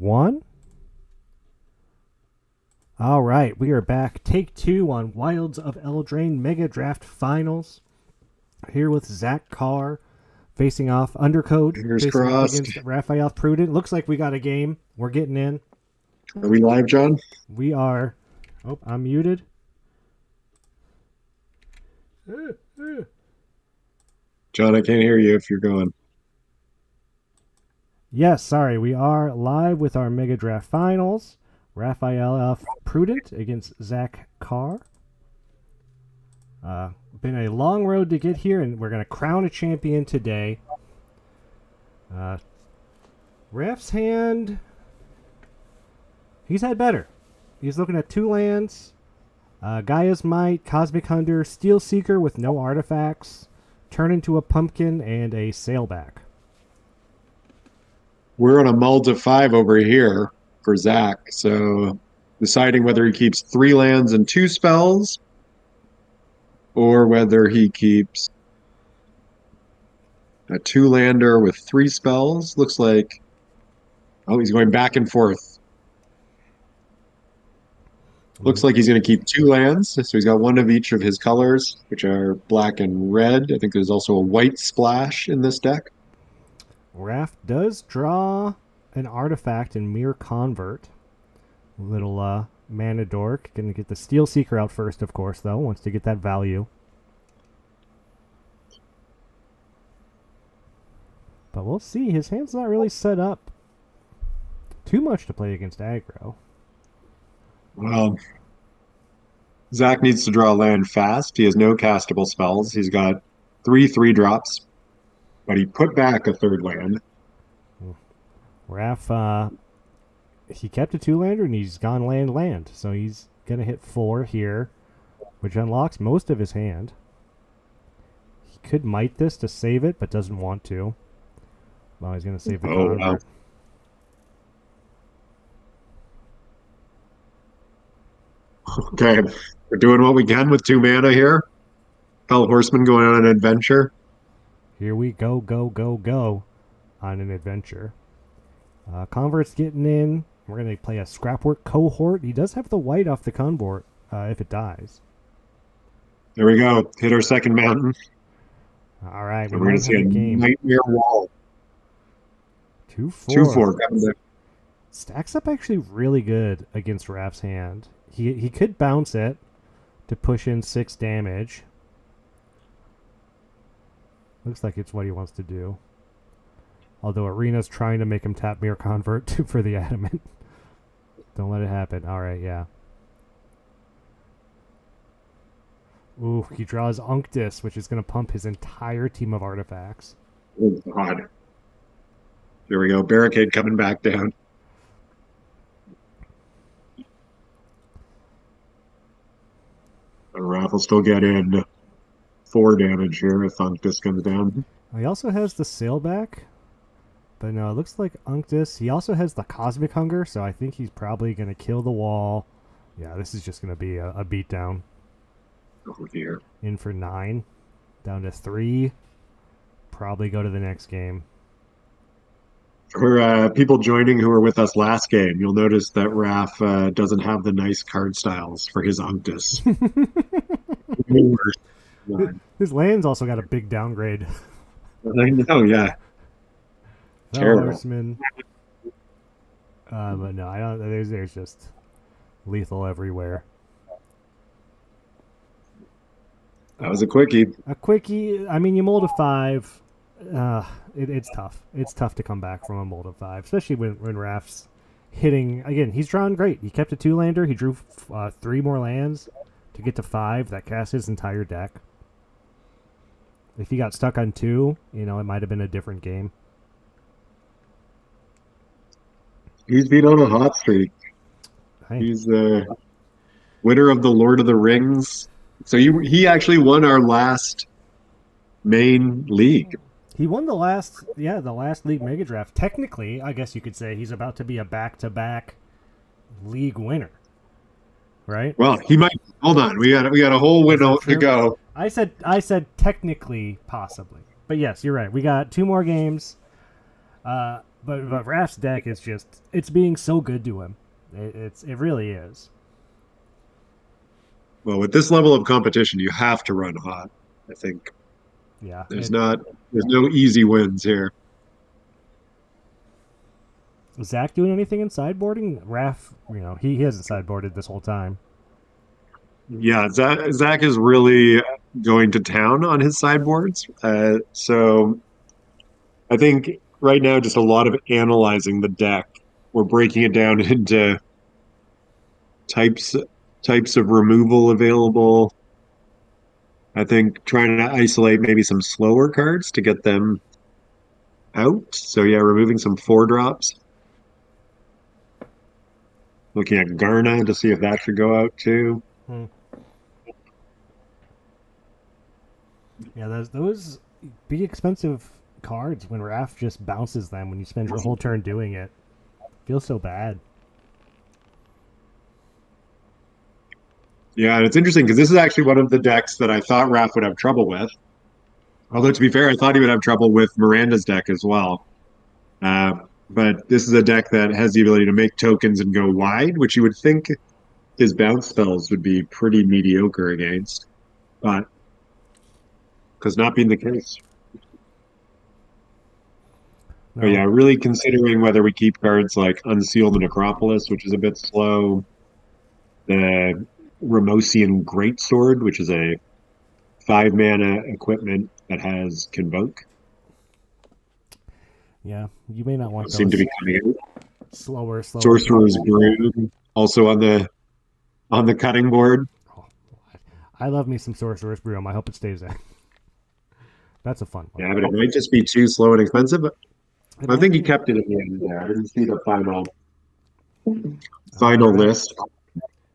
1. All right, we are back. Take 2 on Wilds of Eldraine Megadraft Finals. Here with Zach Carr facing off Undercode. Fingers facing crossed. off against Rafael Prudent. Looks like we got a game. We're getting in. Are we live, John? We are. Oh, I'm muted. John, I can't hear you if you're going. Yes, sorry. We are live with our Megadraft Finals. Rafael Prudent against Zach Carr. Been a long road to get here, and we're going to crown a champion today. Raf's hand, he's had better. He's looking at 2 lands, Gaia's Might, Cosmic Hunter, Steel Seeker with no artifacts, Turn into a Pumpkin, and a Sailback. We're on a mull to 5 over here for Zach, so deciding whether he keeps 3 lands and 2 spells, or whether he keeps a 2-lander with 3 spells. Looks like, oh, he's going back and forth. Looks like he's going to keep 2 lands, so he's got one of each of his colors, which are black and red. I think there's also a white splash in this deck. Raf does draw an artifact in Mirror Convert. Little mana dork. Gonna get the Steel Seeker out first, of course, though. Wants to get that value. But we'll see. His hand's not really set up too much to play against aggro. Well, Zach needs to draw a land fast. He has no castable spells. He's got 3 3-drops, but he put back a 3rd land. Raf, he kept a 2-lander and he's gone land. So he's going to hit 4 here, which unlocks most of his hand. He could might this to save it, but doesn't want to. Well, he's going to save the convert. Wow. Okay, we're doing what we can with 2 mana here. Hell Horseman going on an adventure. Here we go on an adventure. Convert's getting in. We're going to play a Scrapwork Cohort. He does have the white off the convert if it dies. There we go. Hit our 2nd mountain. All right. We're going to see a game. Nightmare Wall. 2-4. 2-4. Stacks up actually really good against Raf's hand. He could bounce it to push in 6 damage. Looks like it's what he wants to do. Although Arena's trying to make him tap Mirror Convert for the Adamant. Don't let it happen. All right, yeah. Ooh, he draws Unctus, which is going to pump his entire team of artifacts. Oh, God. Here we go. Barricade coming back down. And Raph will still get in 4 damage here if Unctus comes down. He also has the Sailback. But no, it looks like Unctus. He also has the Cosmic Hunger, so I think he's probably going to kill the wall. Yeah, this is just going to be a beatdown. Oh, dear. In for 9. Down to 3. Probably go to the next game. For people joining who were with us last game, you'll notice that Raph doesn't have the nice card styles for his Unctus. His land's also got a big downgrade. I know, yeah. Terrible. Horseman. But no, I don't. There's just lethal everywhere. That was a quickie. A quickie. I mean, you mold a 5. It's tough. It's tough to come back from a mold of 5, especially when Raf's hitting. Again, he's drawn great. He kept a 2-lander. He drew 3 more lands to get to 5. That cast his entire deck. If he got stuck on 2, it might have been a different game. He's been on a hot streak. Hey. He's the winner of the Lord of the Rings. So he actually won our last main league. He won the last league Megadraft. Technically, I guess you could say he's about to be a back-to-back league winner, right? Well, he might. Hold on, we got a whole window to go. I said technically, possibly, but yes, you're right. We got 2 more games. But Raph's deck is just it's being so good to him. It really is. Well, with this level of competition, you have to run hot. I think Yeah. there's not there's no easy wins here. Is Zach doing anything in sideboarding? Raph, he hasn't sideboarded this whole time. Yeah, Zach is really going to town on his sideboards. So I think right now, just a lot of analyzing the deck. We're breaking it down into types types of removal available. I think trying to isolate maybe some slower cards to get them out. So yeah, removing some 4 drops. Looking at Garna to see if that should go out too. Hmm. Yeah, those big expensive cards when Raph just bounces them when you spend your whole turn doing it. Feels so bad. Yeah, and it's interesting because this is actually one of the decks that I thought Raph would have trouble with. Although to be fair, I thought he would have trouble with Miranda's deck as well. Uh, but this is a deck that has the ability to make tokens and go wide, which you would think his bounce spells would be pretty mediocre against, but because not being the case. But yeah, No, really considering whether we keep cards like Unseal the Necropolis, which is a bit slow, the Ramosian Greatsword, which is a 5 mana equipment that has Convoke, yeah, you may not want seem to those be coming out. slower Sorcerer's cards. Brood, also on the cutting board. Oh, I love me some Sorcerer's Broom. I hope it stays there. That's a fun one. Yeah, but it might just be too slow and expensive. It I might think he be. kept it at the end there. I didn't see the All final right. list.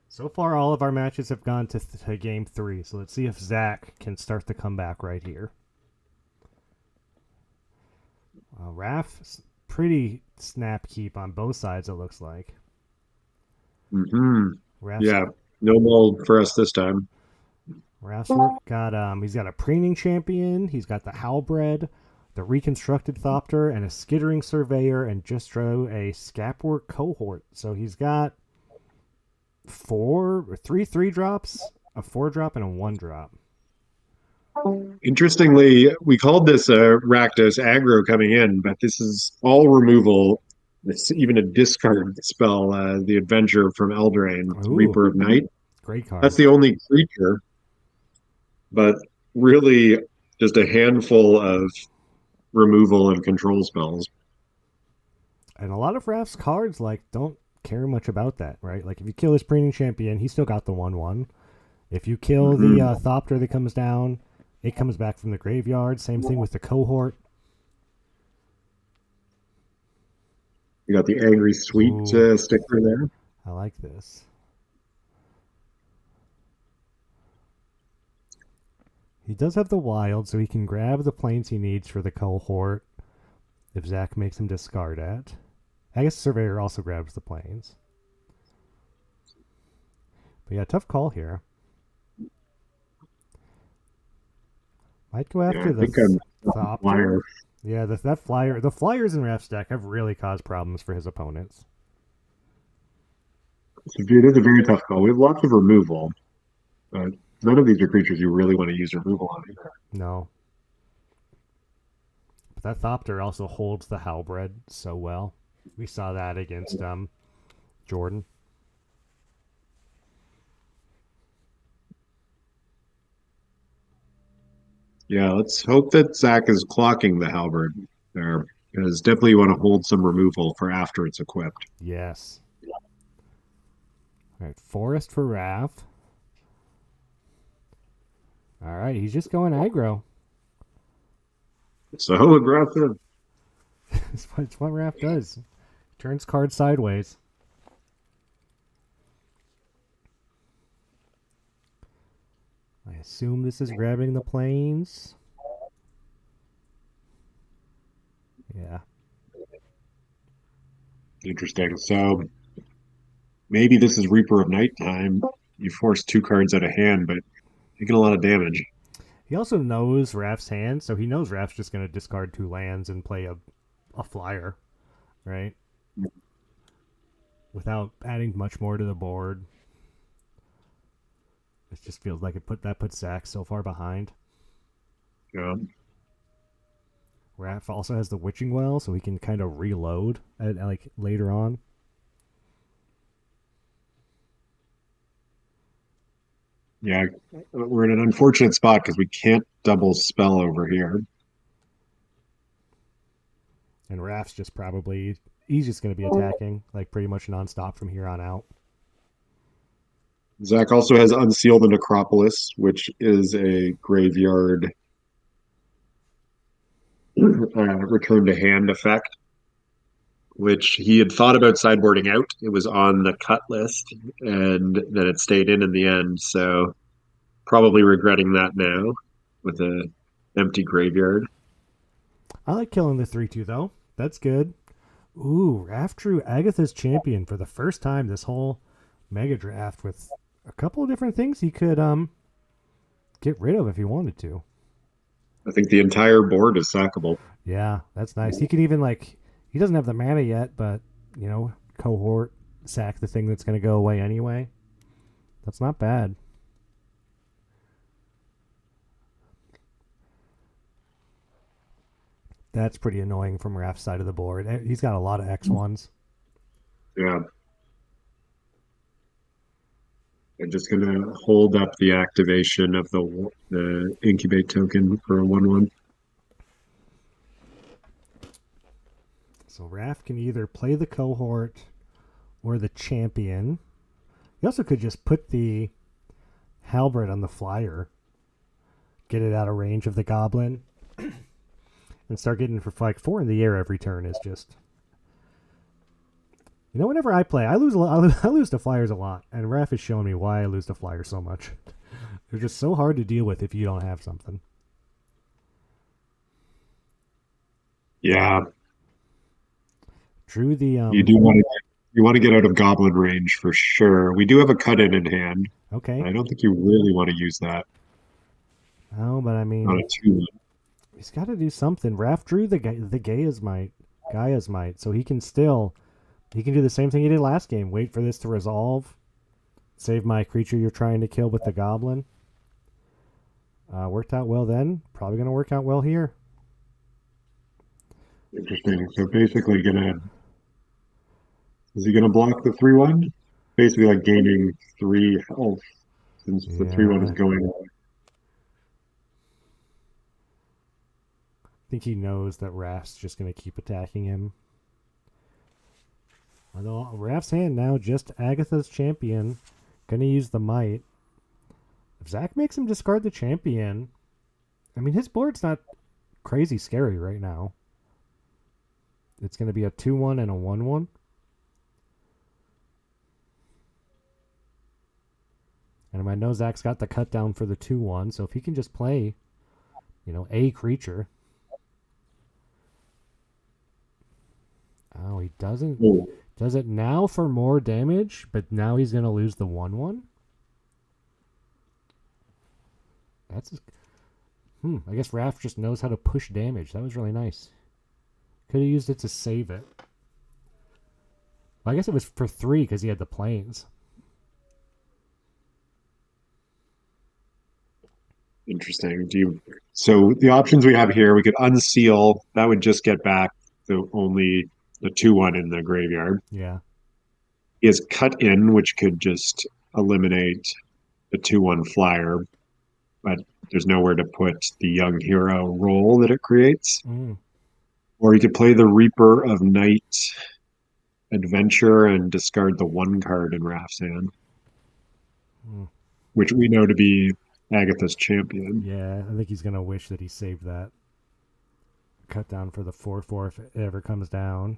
So far, all of our matches have gone to game 3. So let's see if Zach can start the comeback right here. Raph, pretty snap keep on both sides, it looks like. Hmm. Raph's, Yeah, no mold for us this time. Raph's work got, he's got a preening champion, he's got the Halbred, the reconstructed Thopter, and a skittering surveyor, and just drew a Scapwork cohort. So he's got 3 drops, a 4 drop, and a 1 drop. Interestingly, we called this a Rakdos aggro coming in, but this is all removal. It's even a discard spell, the Adventure from Eldraine, Ooh, Reaper of Night. great That's card. the only creature, but really just a handful of removal and control spells. And a lot of Raph's cards don't care much about that, right? Like if you kill his preening champion, he's still got the 1/1. If you kill the Hmm. Thopter that comes down, it comes back from the graveyard. Same thing with the cohort. You got the Angry Sweet Ooh, sticker there. I like this. He does have the wild, so he can grab the planes he needs for the cohort if Zach makes him discard it. I guess Surveyor also grabs the planes. But yeah, tough call here. Might go Yeah, I after the think I'm Thopter. flyer. Yeah, that flyer. The flyers in Raph's deck have really caused problems for his opponents. It is a very tough call. We have lots of removal, but none of these are creatures you really want to use removal on either. No, but that Thopter also holds the Halbred so well. We saw that against Jordan. Yeah, let's hope that Zach is clocking the halberd there, because definitely you want to hold some removal for after it's equipped. Yes. All right, Forest for Raph. All right, he's just going aggro. So aggressive. It's what Raph does. Turns cards sideways. I assume this is grabbing the planes. Yeah. Interesting. So maybe this is Reaper of Night time. You force 2 cards out of hand, but taking a lot of damage. He also knows Raph's hand, so he knows Raph's just going to discard 2 lands and play a flyer. right? Without adding much more to the board. It just feels like it puts Zach so far behind. Yeah. Raph also has the Witching Well, so he can kind of reload like later on. Yeah, we're in an unfortunate spot because we can't double spell over here. And Raph's just probably he's just going to be attacking like pretty much nonstop from here on out. Zach also has Unseal the Necropolis, which is a graveyard return to hand effect, which he had thought about sideboarding out. It was on the cut list, and then it stayed in the end. So probably regretting that now with a empty graveyard. I like killing the 3-2 though. That's good. Ooh, Raph drew Agatha's Champion for the first time this whole mega draft with a couple of different things he could get rid of if he wanted to. I think the entire board is sackable. Yeah, that's nice. He can even like he doesn't have the mana yet, but cohort sack the thing that's going to go away anyway. That's not bad. That's pretty annoying from Raph's side of the board. He's got a lot of X1s. Yeah. I'm just gonna hold up the activation of the incubate token for a 1/1. So Raph can either play the cohort or the champion. He also could just put the halberd on the flyer, get it out of range of the goblin, and start getting for like 4 in the air every turn is just. Whenever I play, I lose a lot. I lose to flyers a lot, and Raph has shown me why I lose to flyers so much. They're just so hard to deal with if you don't have something. Yeah, Drew the you do want to get out of goblin range for sure. We do have a cut in hand. okay. I don't think you really want to use that Oh, but I on mean, a 2. he's got to do something. Raph drew the Gaia's might, so he can do the same thing he did last game. Wait for this to resolve. Save my creature you're trying to kill with the goblin. Worked out well then. Probably going to work out well here. Interesting. So basically, is he gonna block the 3/1? Basically, like gaining 3 health since the 3/1 is Yeah, going away. I think he knows that Raph's just going to keep attacking him. Although Raph's hand now just Agatha's champion. Going to use the might. If Zach makes him discard the champion, I mean, his board's not crazy scary right now. It's going to be a 2-1 and a 1-1. And I know Zach's got the cut down for the 2-1, so if he can just play, a creature. Oh, he doesn't. Oh, Does it now for more damage, but now he's going to lose the 1-1? That's. I guess Raph just knows how to push damage. That was really nice. Could have used it to save it. Well, I guess it was for 3 because he had the planes. interesting. So the options we have here, we could unseal. That would just get back the 2/1 in the graveyard. Yeah. He has cut in, which could just eliminate the 2/1 flyer, but there's nowhere to put the young hero role that it creates. Mm. Or he could play the Reaper of Night Adventure and discard the 1 card in Raph's hand, Mm. which we know to be Agatha's champion. Yeah, I think he's going to wish that he saved that cut down for the 4/4 if it ever comes down.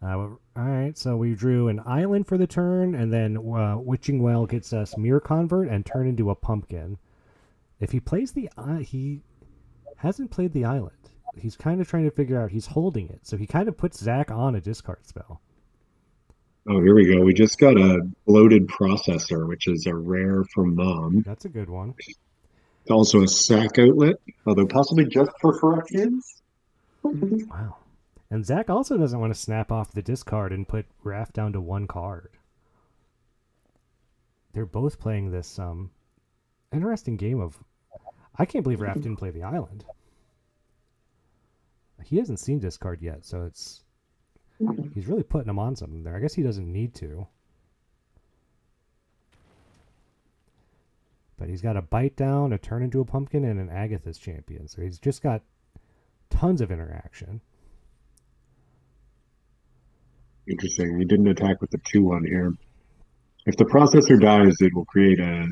All right, so we drew an island for the turn, and then Witching Well gets us Mirror Convert and turn into a pumpkin. If he plays he hasn't played the island. He's kind of trying to figure out. He's holding it, so he kind of puts Zach on a discard spell. Oh, here we go. We just got a bloated processor, which is a rare from Mom. That's a good one. It's also a sack outlet, although possibly just for corrections. Wow. And Zach also doesn't want to snap off the discard and put Raph down to one card. They're both playing this interesting game of. I can't believe Raph didn't play the island. He hasn't seen discard yet, so he's really putting him on something there. I guess he doesn't need to. But he's got a bite down, a turn into a pumpkin, and an Agatha's champion. So he's just got tons of interaction. Interesting. He didn't attack with the 2-1 here. If the processor dies, it will create a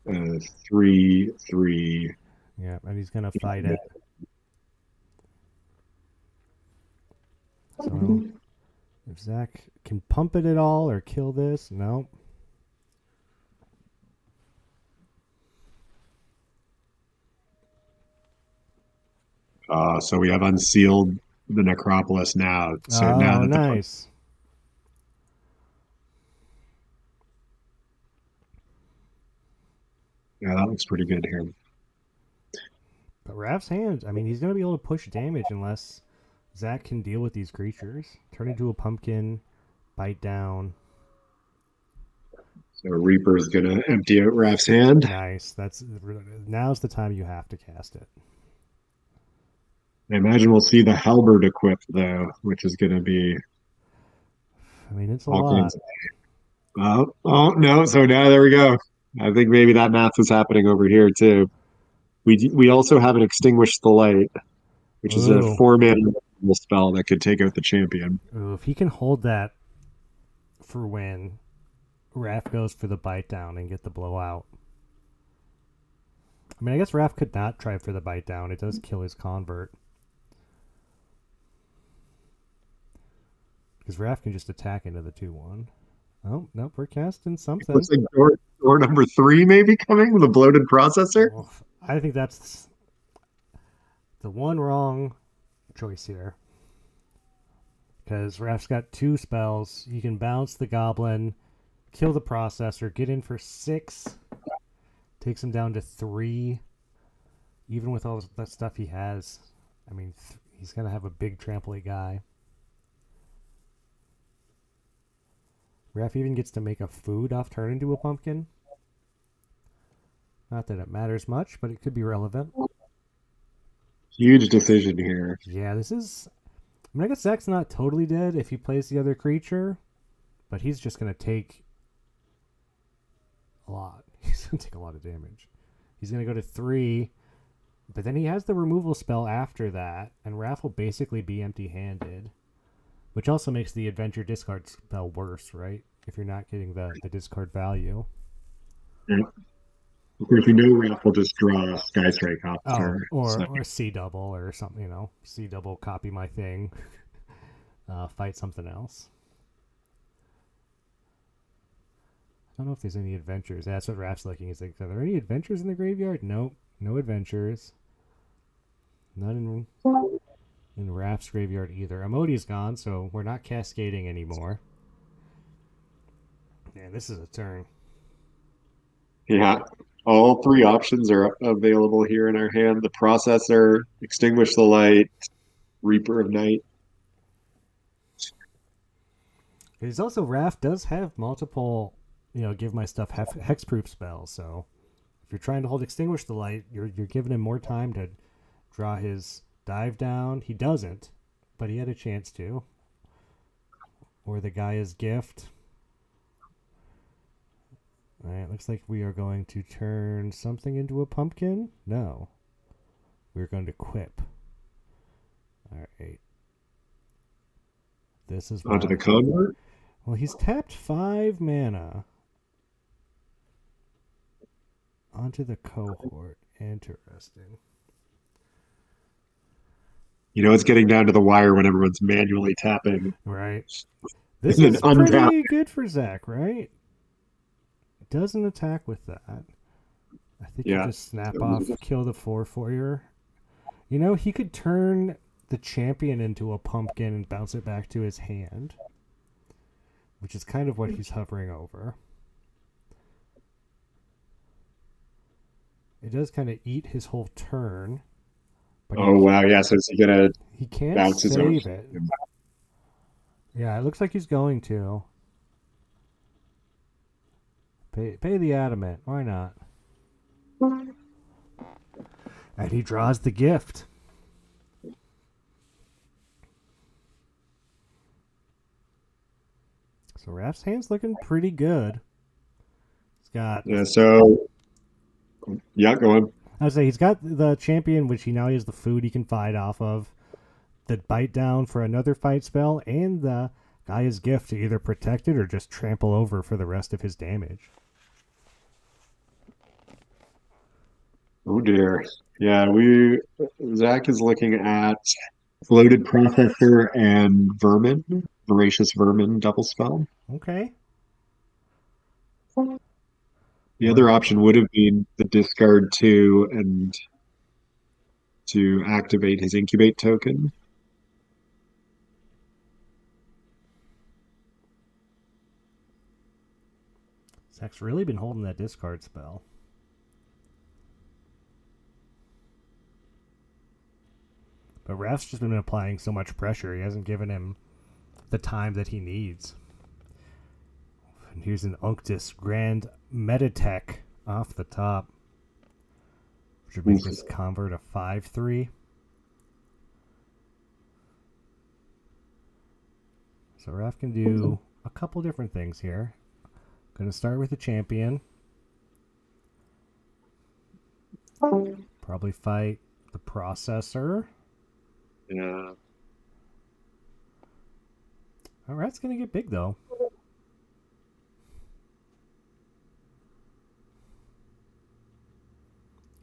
3/3. Yeah, and he's going to fight it. So if Zach can pump it at all or kill this, no. So we have unsealed the necropolis now. So now Oh, that nice. yeah, that looks pretty good here. But Raph's hands, I mean, he's going to be able to push damage unless Zach can deal with these creatures. Turn into a pumpkin, bite down. So Reaper's gonna empty out Raph's hand. Nice. Now's the time you have to cast it. I imagine we'll see the halberd equipped though, which is gonna be I mean, it's a all lot. kinds of oh no, so now there we go. I think maybe that math is happening over here too. We also have an extinguish the light, which is a Ooh. 4-mana spell that could take out the champion. Ooh, if he can hold that for when Raph goes for the bite down and get the blowout. I mean, I guess Raph could not try for the bite down. It does kill his convert. Because Raph can just attack into the 2-1. Oh, nope, we're casting something. Looks like door number 3 maybe coming with a bloated processor. Well, I think that's the one wrong choice here. Because Raph's got 2 spells. You can bounce the goblin, kill the processor, get in for 6, takes him down to 3. Even with all that stuff he has, I mean, he's going to have a big trample guy. Raph even gets to make a food off turn into a pumpkin. Not that it matters much, but it could be relevant. Huge decision here. Yeah, this is. I mean, I guess Zach's not totally dead if he plays the other creature, but he's just going to take a lot. He's going to take a lot of damage. He's going to go to 3, but then he has the removal spell after that, and Raph will basically be empty-handed, which also makes the adventure discard spell worse, right? If you're not getting the discard value. And of course, we know Raph will just draw Sky Strike off Oh, turn. So. or C double or something, C double, copy my thing, fight something else. I don't know if there's any adventures. That's what Raph's looking. He's like, are there any adventures in the graveyard? Nope, no adventures. None in Raph's graveyard either. Amodi's gone, so we're not cascading anymore. Man, this is a turn. Yeah, all 3 options are available here in our hand. The processor, extinguish the light, Reaper of Night. There's also Raph does have multiple, give my stuff hexproof spells. So if you're trying to hold extinguish the light, you're giving him more time to draw his dive down. He doesn't, but he had a chance to. Or the Gaia's gift. All right, looks like we are going to turn something into a pumpkin. No, we're going to quip. All right. This is Onto the convert. Well, he's tapped 5 mana onto the cohort. Interesting. It's getting down to the wire when everyone's manually tapping. Right. This is pretty good for Zach, right? Doesn't attack with that. I think you just snap off, kill the 4/4. He could turn the champion into a pumpkin and bounce it back to his hand, which is kind of what he's hovering over. It does kind of eat his whole turn, but Oh wow, yeah. So is he gonna he can't bounce his own? save it. Yeah, it looks like he's going to. Pay the adamant. Why not? And he draws the gift. So Raph's hand's looking pretty good. He's got. Yeah. So yeah, go on. I would say he's got the champion, which he now has the food he can fight off of. The bite down for another fight spell, and the Gaia's gift to either protect it or just trample over for the rest of his damage. Oh dear. Yeah, we Zach is looking at floated processor and vermin, voracious vermin double spell. Okay. The Or other option would have been the discard two and to activate his incubate token. Zach's really been holding that discard spell. But Raph's just been applying so much pressure, he hasn't given him the time that he needs. And here's an Unctus Grand Metatech off the top, which would make this convert a 5/3. So Raph can do a couple different things here. Gonna start with the champion. Probably fight the processor. Yeah. Alright, it's gonna get big though.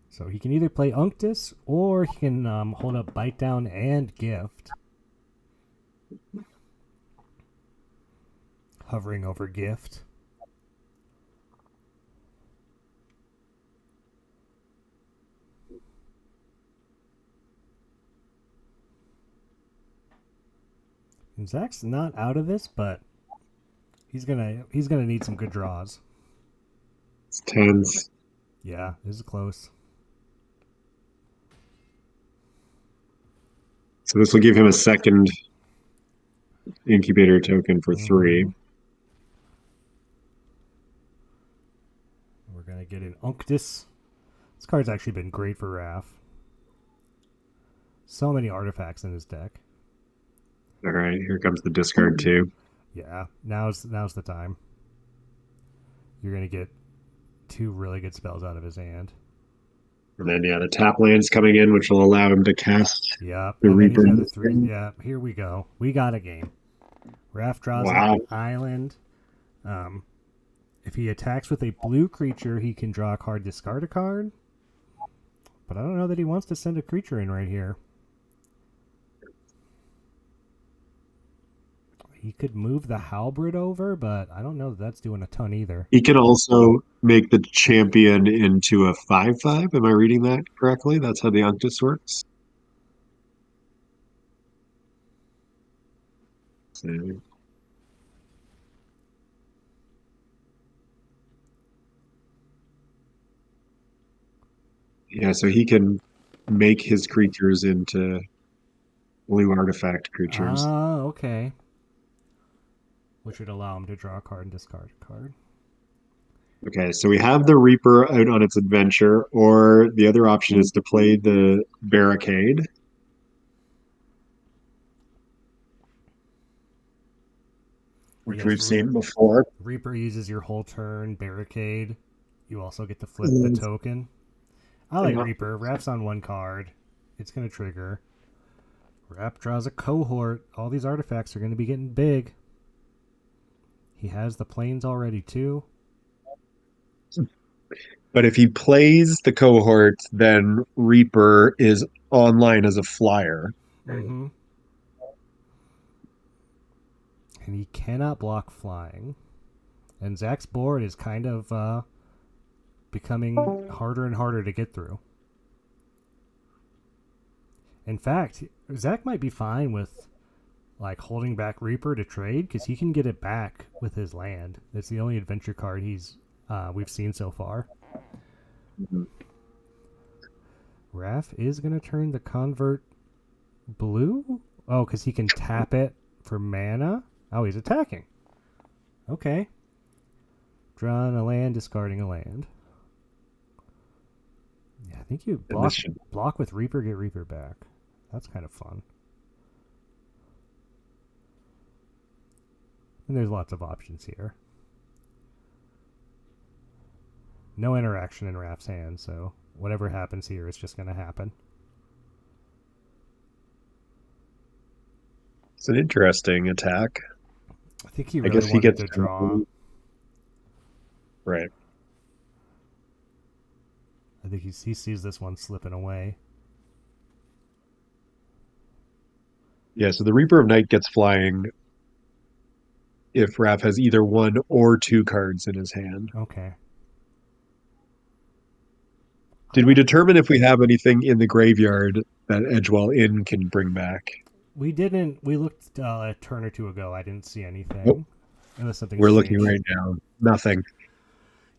So he can either play Unctus or he can hold up Bite Down and Gift. Hovering over Gift. And Zach's not out of this, but he's gonna need some good draws. It's tense. Yeah, this is close. So this will give him a second incubator token for 3. We're gonna get an Unctus. This card's actually been great for Raph. So many artifacts in his deck. All right, here comes the discard two. Yeah, now's the time. You're gonna get 2 really good spells out of his hand. And then yeah, the tap land's coming in, which will allow him to cast Yep, the and then Reaper. he's got a 3. Yeah, here we go. We got a game. Raph draws Wow. an island. If he attacks with a blue creature, he can draw a card, discard a card. But I don't know that he wants to send a creature in right here. He could move the Halberd over, but I don't know that that's doing a ton either. He can also make the champion into a 5/5. Am I reading that correctly? That's how the Unctus works. So, yeah, so he can make his creatures into blue artifact creatures. Ah, okay. Which would allow him to draw a card and discard a card. Okay, so we have the Reaper out on its adventure, or the other option is to play the Barricade. Which Yes, we've seen before. Reaper uses your whole turn, Barricade. You also get to flip the token. I like Reaper. Raph's on 1 card. It's going to trigger. Raph draws a cohort. All these artifacts are going to be getting big. He has the planes already, too. But if he plays the cohort, then Reaper is online as a flyer. Mm-hmm. And he cannot block flying. And Zach's board is kind of becoming harder and harder to get through. In fact, Zach might be fine with like holding back Reaper to trade because he can get it back with his land. It's the only adventure card we've seen so far. Mm-hmm. Raf is going to turn the convert blue? Oh, because he can tap it for mana? Oh, he's attacking. Okay. Drawing a land, discarding a land. Yeah, I think you And this block should, block with Reaper, get Reaper back. That's kind of fun. And there's lots of options here. No interaction in Raf's hand, so whatever happens here is just going to happen. it's an interesting attack. I think he I really guess he wanted gets to draw. to, right. I think he sees this one slipping away. Yeah, so the Reaper of Night gets flying if Raph has either one or two cards in his hand. Okay. Did we determine if we have anything in the graveyard that Edgewall Inn can bring back? We didn't. We looked a turn or two ago. I didn't see Nope. anything. Unless something's We're looking changed. right now. Nothing.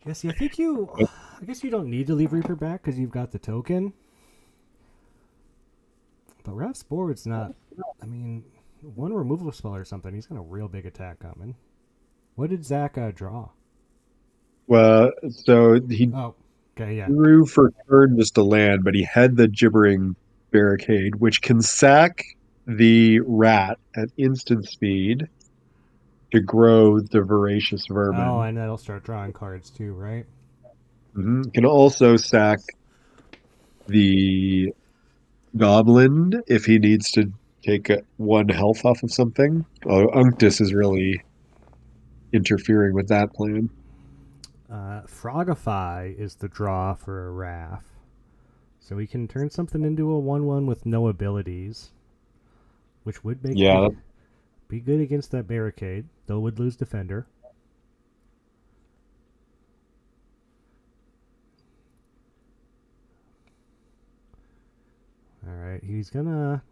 Yeah, see, I think you. I guess you don't need to leave Reaper back because you've got the token. But Raf's board's not. I mean, one removal spell or something. He's got a real big attack coming. What did Zach draw? Well, so he Oh, okay, yeah. drew for turn just to land, but he had the Gibbering Barricade, which can sack the rat at instant speed to grow the voracious Oh, vermin. and that'll start drawing cards too, right? Can also sack the goblin if he needs to take one health off of something. Oh, Unctus is really interfering with that plan. Frogify is the draw for a Raf. So we can turn something into a 1-1 with no abilities, which would make Yeah, be good against that barricade, though would lose defender. Alright, he's gonna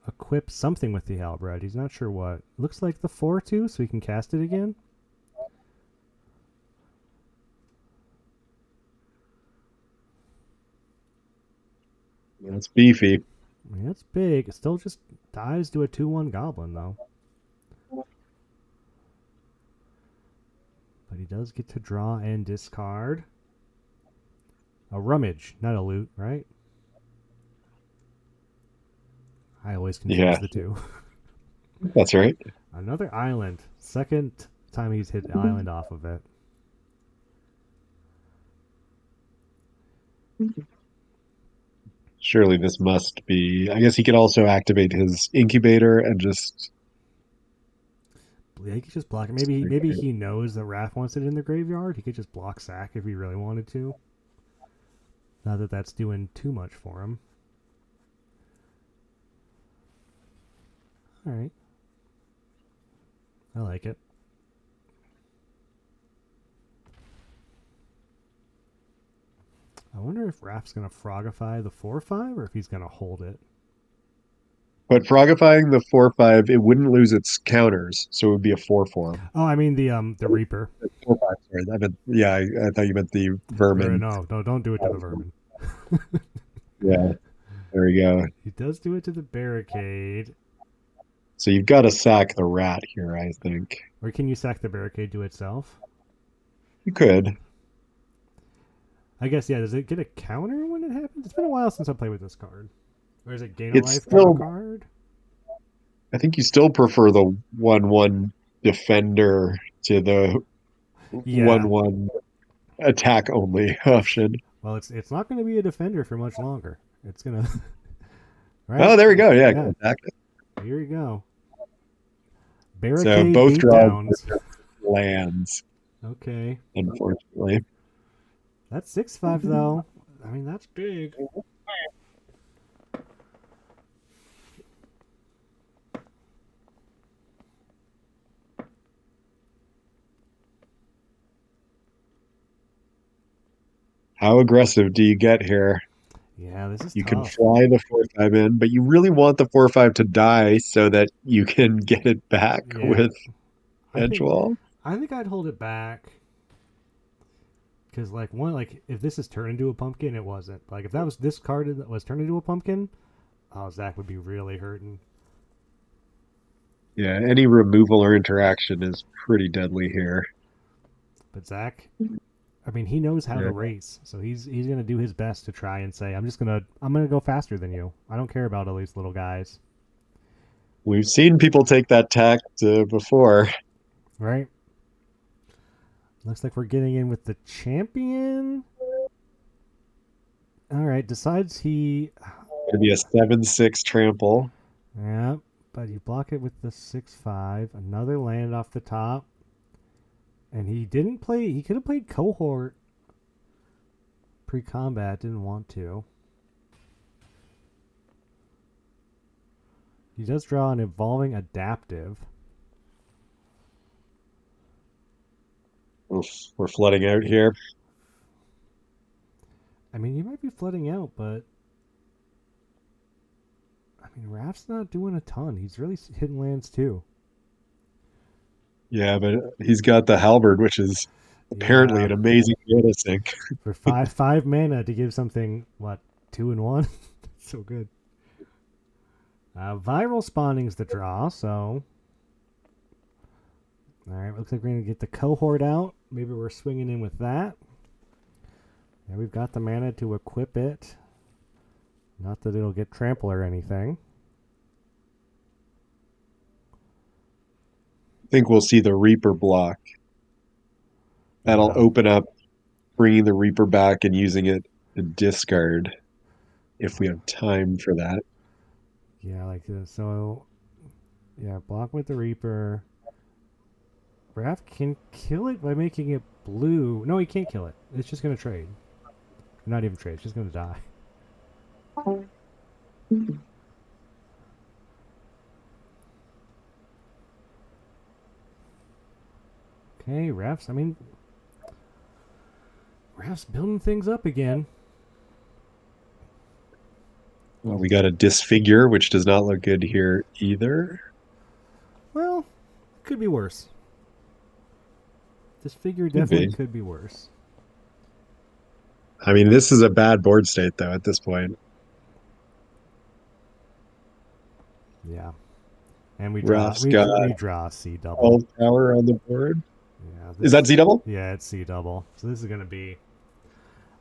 equip something with the halberd. He's not sure what. Looks like the 4-2, so he can cast it again. that's beefy. I mean, that's big. It still just dies to a 2-1 goblin, though. But he does get to draw and discard. A rummage, not a loot, right? I always confuse Yeah, the two. that's right. Another island. Second time he's hit island off of it. Surely this must be. I guess he could also activate his incubator and just. Yeah, he could just block it. Maybe he knows that Wrath wants it in the graveyard. He could just block sack if he really wanted to. Not that that's doing too much for him. All right. I like it. I wonder if Raph's going to Frogify the 4-5 or if he's going to hold it. But frogifying the 4/5, it wouldn't lose its counters, so it would be a 4/4. Oh, I mean the Reaper. 4/5, sorry. I thought you meant the Or vermin. no, don't do it to the vermin. Yeah, there we go. He does do it to the barricade. So you've got to sack the rat here, I think. Or can you sack the barricade to itself? You could. I guess, yeah. Does it get a counter when it happens? It's been a while since I played with this card. Or is it gain a It's life draw still, card? I think you still prefer the 1/1 defender to the Yeah. 1/1 attack only option. Well, it's not going to be a defender for much longer. It's going to... Oh, right? there we go. Yeah, Yeah. attack. Here you go. So Barricade both beat draws downs. lands, Okay. unfortunately. That's 6-5, though. I mean, that's big. How aggressive do you get here? Yeah, this is You can tough. fly the 4/5 in, but you really want the 4/5 to die so that you can get it back Yeah. with I think Edgewall. I think I'd hold it back. Because like one, like if this is turned into a pumpkin, it wasn't. Like if that was this card that was turned into a pumpkin, oh, Zach would be really hurting. Yeah, any removal or interaction is pretty deadly here. But Zach, I mean, he knows how to Yeah. race, so he's gonna do his best to try and say, I'm gonna go faster than you. I don't care about all these little guys, We've seen people take that tact before. right? Looks like we're getting in with the champion. All right, decides he, It'd be a 7/6 trample. yeah, but you block it with the 6/5. Another land off the top, and he didn't play. He could have played cohort pre-combat. Didn't want to. He does draw an evolving adaptive. Oof, we're flooding out here. I mean, you might be flooding out, but I mean, Raph's not doing a ton. He's really hitting lands too. Yeah, but he's got the halberd, which is apparently Yeah, an amazing mana sink. for five mana to give something what 2/1, so good. Viral spawning's the draw, so all right. Looks like we're gonna get the cohort out. Maybe we're swinging in with that. And we've got the mana to equip it. Not that it'll get trample or anything. I think we'll see the Reaper block. That'll Yeah, open up bringing the Reaper back and using it to discard if we have time for that. yeah, like this. So yeah, block with the Reaper. Raph can kill it by making it blue. No, he can't kill it. It's just gonna trade. Not even trade. It's just gonna die. Okay, Raph's. I mean, Raph's building things up again. Well, we got a disfigure, which does not look good here either. Well, could be worse. This figure Could definitely be. could be worse. I mean, this is a bad board state though at this point. Yeah, and we draw. Ralph's We got we draw C double. all power on the board. Yeah, Is that this. Z double? Yeah, it's C double. So this is gonna be.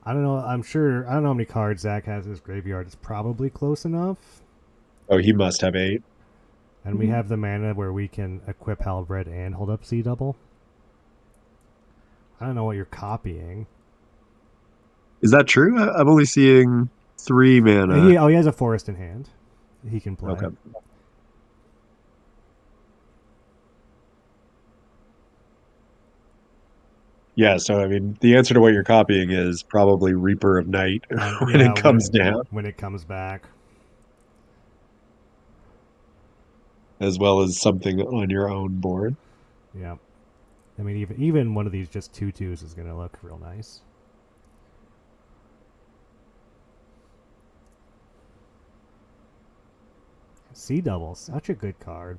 I don't know. I'm sure. I don't know how many cards Zach has in his graveyard. It's probably close enough. Oh, he must have 8. And we have the mana where we can equip Halberd and hold up C double. I don't know what you're copying. Is that true? I'm only seeing 3 mana. He has a forest in hand. He can play. Okay. Yeah, so I mean, the answer to what you're copying is probably Reaper of Night when Yeah, it comes down, when it comes back. as well as something on your own board. Yeah. I mean, even one of these just 2/2s is going to look real nice. C double, such a good card.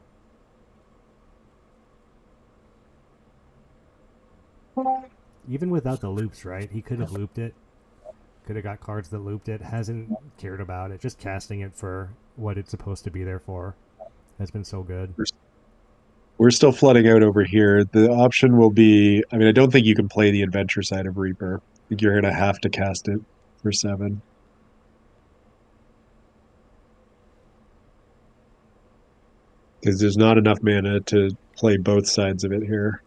Even without the loops, right? He could have looped it. Could have got cards that looped it. Hasn't cared about it. Just casting it for what it's supposed to be there for has been so good. We're still flooding out over here. The option will be, I mean, I don't think you can play the adventure side of Reaper. I think you're going to have to cast it for 7. Because there's not enough mana to play both sides of it here.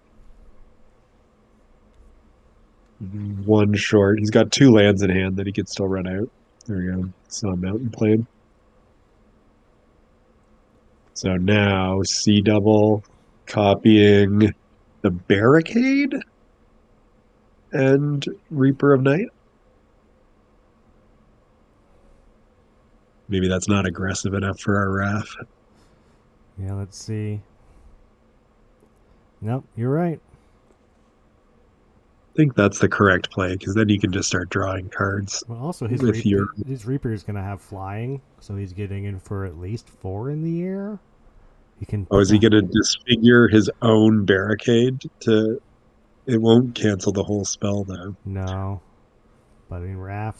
One short. He's got 2 lands in hand that he could still run out. There we go. It's on Mountain Plain. So now C double copying the Barricade and Reaper of Night. Maybe that's not aggressive enough for our Wrath. Yeah, let's see. Nope, you're right. I think that's the correct play because then you can just start drawing cards Well, also with your. his Reaper is going to have flying, so he's getting in for at least 4 in the air. He can. Oh, is he going to disfigure his own Barricade to? It won't cancel the whole spell though. No, but I mean, Raph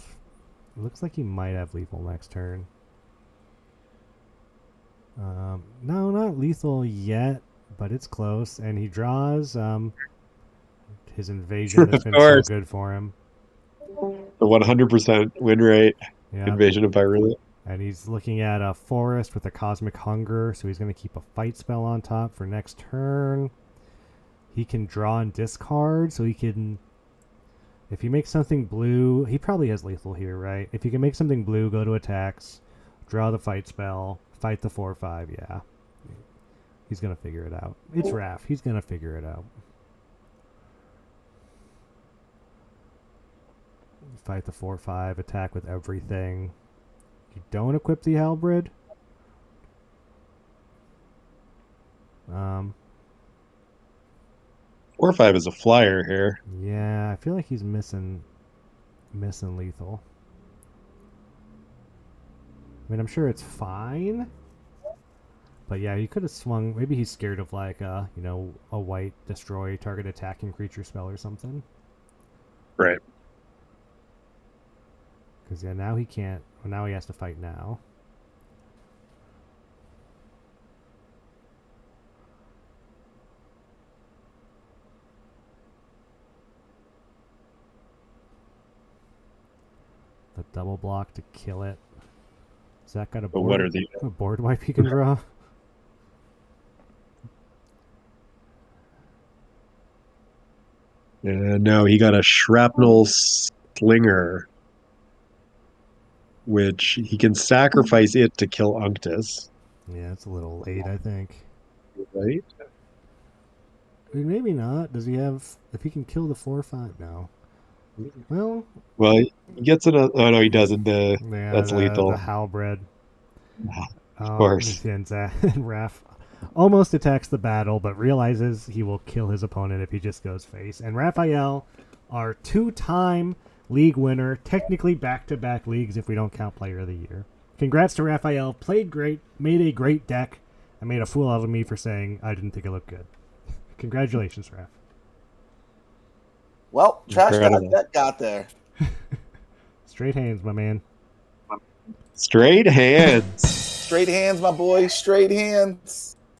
looks like he might have lethal next turn. No, not lethal yet, but it's close. And he draws. His invasion has Of been so course, good for him. the 100% win rate Yeah, invasion of Pyrrhia. and he's looking at a forest with a cosmic hunger, so he's going to keep a fight spell on top for next turn. He can draw and discard, so he can. If he makes something blue, he probably has lethal here, right? If he can make something blue, go to attacks, draw the fight spell, fight the 4/5. Yeah, he's gonna figure it out. It's Raph. He's gonna figure it out. Fight the 4/5. Attack with everything. You don't equip the halberd. Um, 4/5 is a flyer here. yeah, I feel like he's missing lethal. I mean, I'm sure it's fine, but yeah, he could have swung. Maybe he's scared of like a white destroy target attacking creature spell or something. Right. Because yeah, now he can't. Well, now he has to fight now. The double block to kill it. Zach got a But what are board wipe he can draw. no, he got a shrapnel slinger, which he can sacrifice it to kill Unctus. Yeah, it's a little late, I think. Right? I mean, maybe not. Does he have? If he can kill the 4/5 now. Well, Well, he gets it. Oh no, he doesn't. yeah, That's the lethal. halberd. Of course. And Raph almost attacks the battle, but realizes he will kill his opponent if he just goes face. And Rafael, our two-time league winner, technically back-to-back leagues if we don't count Player of the Year. Congrats to Rafael. Played great, made a great deck, and made a fool out of me for saying I didn't think it looked good. Congratulations, Raph. Well, trash Incredible. that got there. Straight hands, my man. Straight hands. Straight hands, my boy. Straight hands.